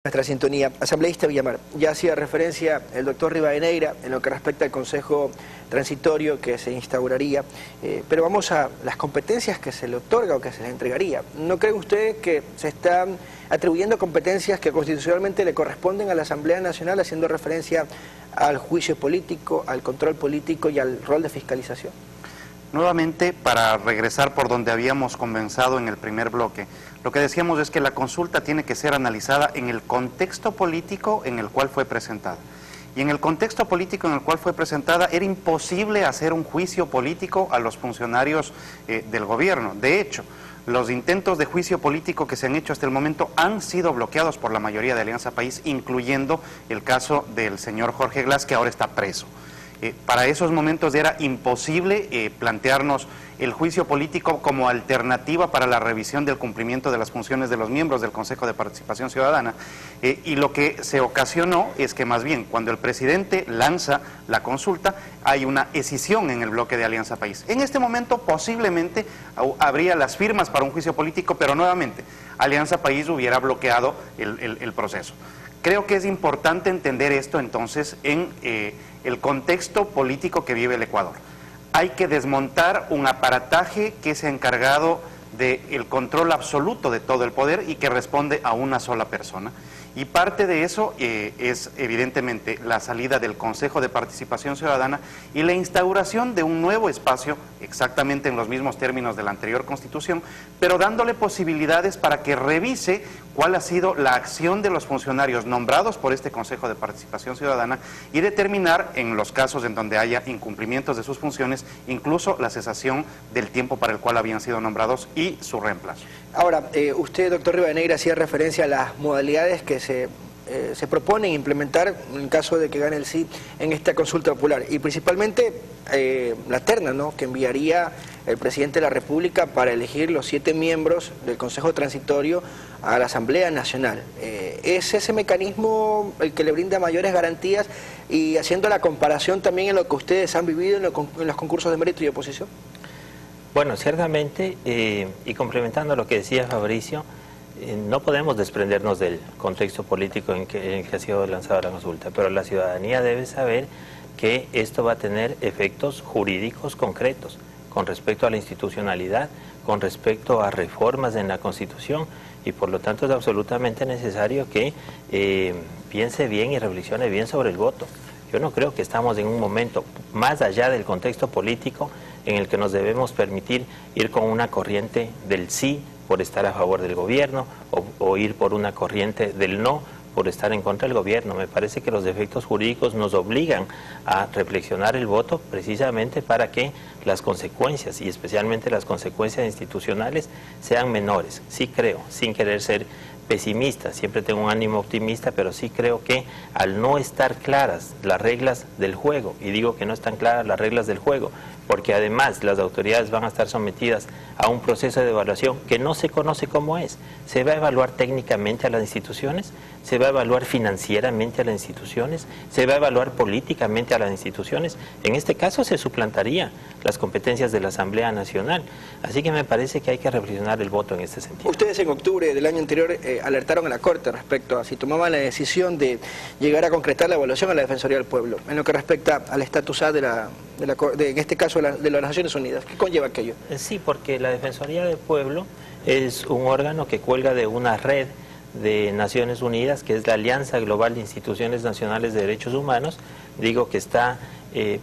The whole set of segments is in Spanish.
Nuestra sintonía. Asambleísta Villamar, ya hacía referencia el doctor Rivadeneira en lo que respecta al Consejo Transitorio que se instauraría, pero vamos a las competencias que se le otorga o que se le entregaría. ¿No creen ustedes que se están atribuyendo competencias que constitucionalmente le corresponden a la Asamblea Nacional, haciendo referencia al juicio político, al control político y al rol de fiscalización? Nuevamente, para regresar por donde habíamos comenzado en el primer bloque, lo que decíamos es que la consulta tiene que ser analizada en el contexto político en el cual fue presentada. Y en el contexto político en el cual fue presentada era imposible hacer un juicio político a los funcionarios del gobierno. De hecho, los intentos de juicio político que se han hecho hasta el momento han sido bloqueados por la mayoría de Alianza País, incluyendo el caso del señor Jorge Glass, que ahora está preso. Para esos momentos era imposible plantearnos el juicio político como alternativa para la revisión del cumplimiento de las funciones de los miembros del Consejo de Participación Ciudadana. Y lo que se ocasionó es que más bien cuando el presidente lanza la consulta hay una escisión en el bloque de Alianza País. En este momento posiblemente habría las firmas para un juicio político, pero nuevamente Alianza País hubiera bloqueado el proceso. Creo que es importante entender esto entonces en el contexto político que vive el Ecuador. Hay que desmontar un aparataje que se ha encargado del control absoluto de todo el poder y que responde a una sola persona. Y parte de eso es evidentemente la salida del Consejo de Participación Ciudadana y la instauración de un nuevo espacio, exactamente en los mismos términos de la anterior Constitución, pero dándole posibilidades para que revise cuál ha sido la acción de los funcionarios nombrados por este Consejo de Participación Ciudadana y determinar, en los casos en donde haya incumplimientos de sus funciones, incluso la cesación del tiempo para el cual habían sido nombrados y su reemplazo. Ahora, usted, doctor Rivadeneira, hacía referencia a las modalidades que se proponen implementar en caso de que gane el sí en esta consulta popular, y principalmente la terna, ¿no?, que enviaría el presidente de la República para elegir los 7 miembros del Consejo Transitorio a la Asamblea Nacional. ¿Es ese mecanismo el que le brinda mayores garantías, y haciendo la comparación también en lo que ustedes han vivido en los concursos de mérito y oposición? Bueno, ciertamente, y complementando lo que decía Fabricio, no podemos desprendernos del contexto político en que ha sido lanzada la consulta, pero la ciudadanía debe saber que esto va a tener efectos jurídicos concretos con respecto a la institucionalidad, con respecto a reformas en la Constitución, y por lo tanto es absolutamente necesario que piense bien y reflexione bien sobre el voto. Yo no creo que estamos en un momento más allá del contexto político en el que nos debemos permitir ir con una corriente del sí por estar a favor del gobierno o ir por una corriente del no por estar en contra del gobierno. Me parece que los efectos jurídicos nos obligan a reflexionar el voto precisamente para que las consecuencias, y especialmente las consecuencias institucionales, sean menores. Sí creo, sin querer ser pesimista, siempre tengo un ánimo optimista, pero sí creo que al no estar claras las reglas del juego, y digo que no están claras las reglas del juego, porque además las autoridades van a estar sometidas a un proceso de evaluación que no se conoce cómo es. Se va a evaluar técnicamente a las instituciones, se va a evaluar financieramente a las instituciones, se va a evaluar políticamente a las instituciones. En este caso se suplantaría las competencias de la Asamblea Nacional. Así que me parece que hay que reflexionar el voto en este sentido. Ustedes en octubre del año anterior alertaron a la Corte respecto a si tomaban la decisión de llegar a concretar la evaluación a la Defensoría del Pueblo, en lo que respecta al estatus A en este caso de las Naciones Unidas. ¿Qué conlleva aquello? Sí, porque la Defensoría del Pueblo es un órgano que cuelga de una red de Naciones Unidas, que es la Alianza Global de Instituciones Nacionales de Derechos Humanos. Digo que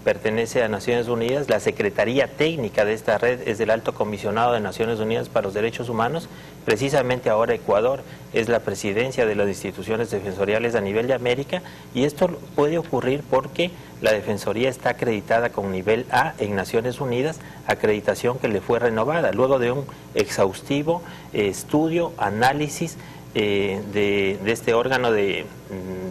pertenece a Naciones Unidas. La Secretaría Técnica de esta red es del Alto Comisionado de Naciones Unidas para los Derechos Humanos. Precisamente ahora Ecuador es la presidencia de las instituciones defensoriales a nivel de América, y esto puede ocurrir porque la Defensoría está acreditada con nivel A en Naciones Unidas, acreditación que le fue renovada luego de un exhaustivo estudio, análisis de este órgano de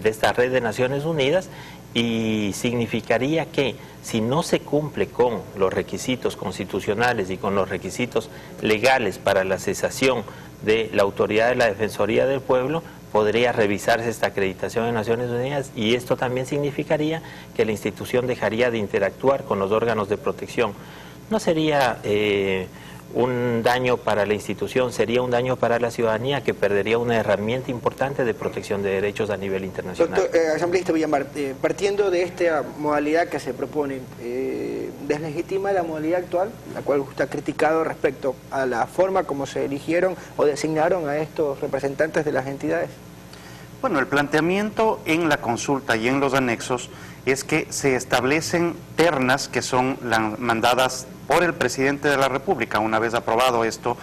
esta red de Naciones Unidas. Y significaría que si no se cumple con los requisitos constitucionales y con los requisitos legales para la cesación de la autoridad de la Defensoría del Pueblo, podría revisarse esta acreditación en Naciones Unidas, y esto también significaría que la institución dejaría de interactuar con los órganos de protección. No sería un daño para la institución, sería un daño para la ciudadanía que perdería una herramienta importante de protección de derechos a nivel internacional. Doctor, asambleísta Villamar, partiendo de esta modalidad que se propone, ¿deslegitima la modalidad actual, la cual usted ha criticado respecto a la forma como se eligieron o designaron a estos representantes de las entidades? Bueno, el planteamiento en la consulta y en los anexos es que se establecen ternas que son mandadas por el presidente de la República, una vez aprobado esto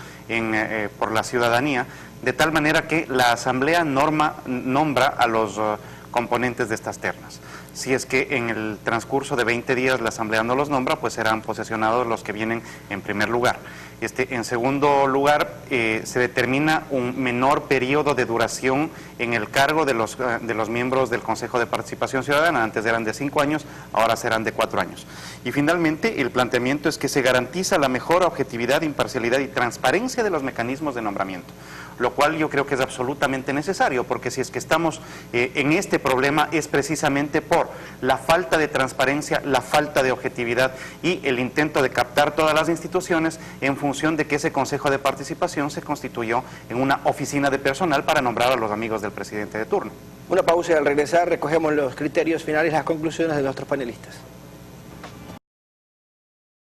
por la ciudadanía, de tal manera que la Asamblea nombra a los componentes de estas ternas. Si es que en el transcurso de 20 días la Asamblea no los nombra, pues serán posesionados los que vienen en primer lugar. En segundo lugar, se determina un menor periodo de duración en el cargo de los miembros del Consejo de Participación Ciudadana. Antes eran de 5 años, ahora serán de 4 años. Y finalmente, el planteamiento es que se garantiza la mejor objetividad, imparcialidad y transparencia de los mecanismos de nombramiento, lo cual yo creo que es absolutamente necesario, porque si es que estamos en este problema es precisamente por la falta de transparencia, la falta de objetividad y el intento de captar todas las instituciones en función de que ese Consejo de Participación se constituyó en una oficina de personal para nombrar a los amigos del presidente de turno. Una pausa y al regresar recogemos los criterios finales, las conclusiones de nuestros panelistas.